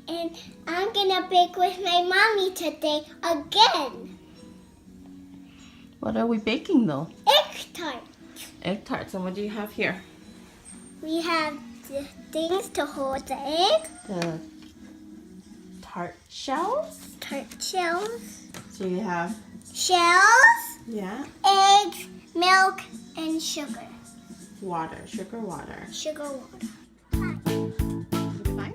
and I'm gonna bake with my mommy today again. What are we baking though? Egg tart. Egg tarts. And what do you have here? We have the things to hold the egg. The tart shells. Tart shells. So you have, Shells, yeah, eggs, milk, and sugar. water, sugar water. Sugar water. Goodbye.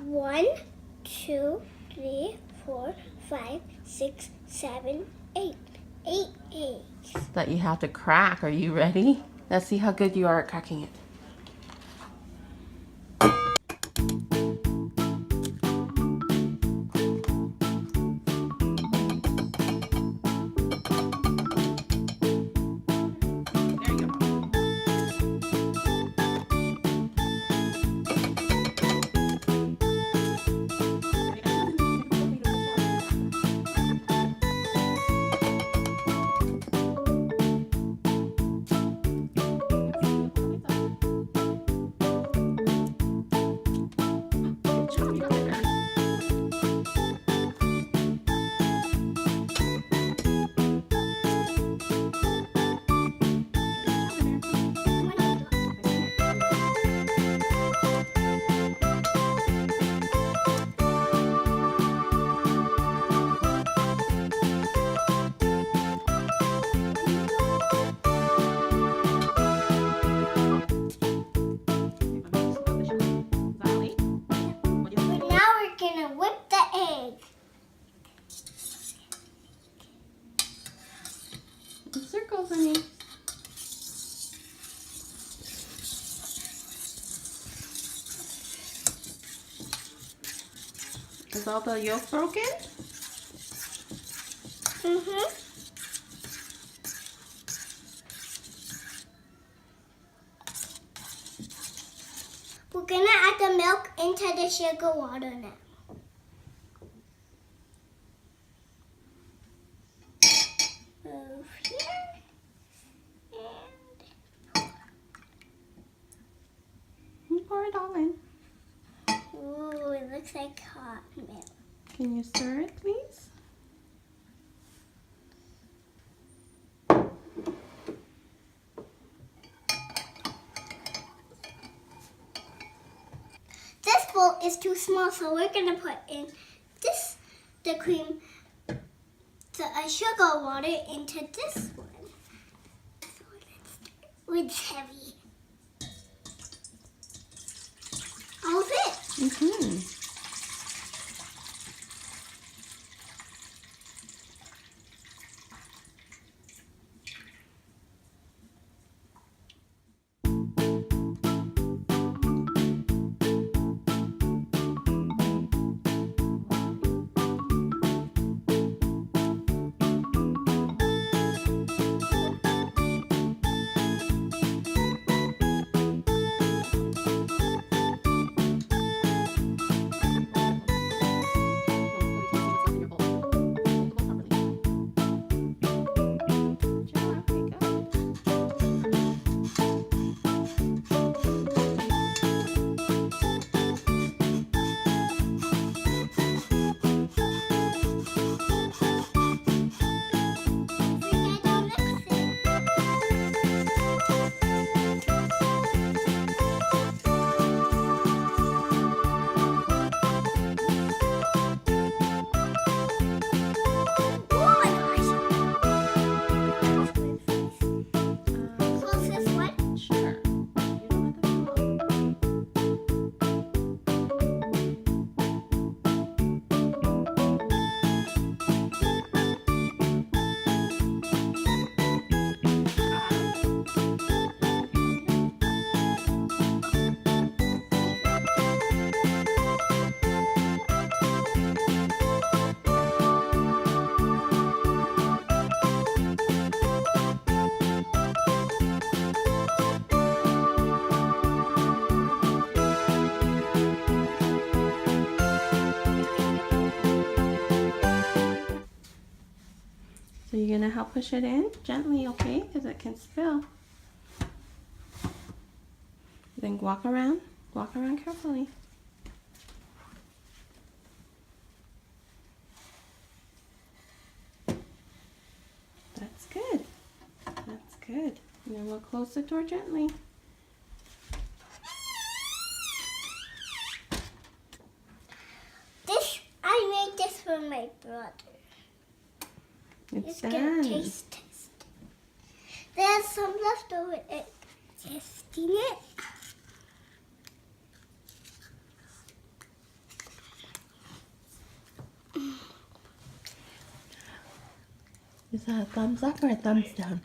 One, two, three, 4, 5, 6, 7, 8. 8 eggs. That you have to crack. Are you ready? Let's see how good you are at cracking it. There you go. But now we're gonna whip the egg. Circles, honey. Is all the yolk broken? We're gonna add the milk into the sugar water now. Move here. You pour it all in. Ooh, it looks like hot milk. Can you stir it, please? This bowl is too small, so we're gonna put in the cream, the sugar water into this one. So it's heavy. All of it. Mm-hmm. So you're gonna help push it in gently, okay? Because it can spill. Then walk around carefully. That's good. That's good. And then we'll close the door gently. I made this for my brother. It's Let's done. get a taste test. There's some left over it. Testing it. Is that a thumbs up or a thumbs down?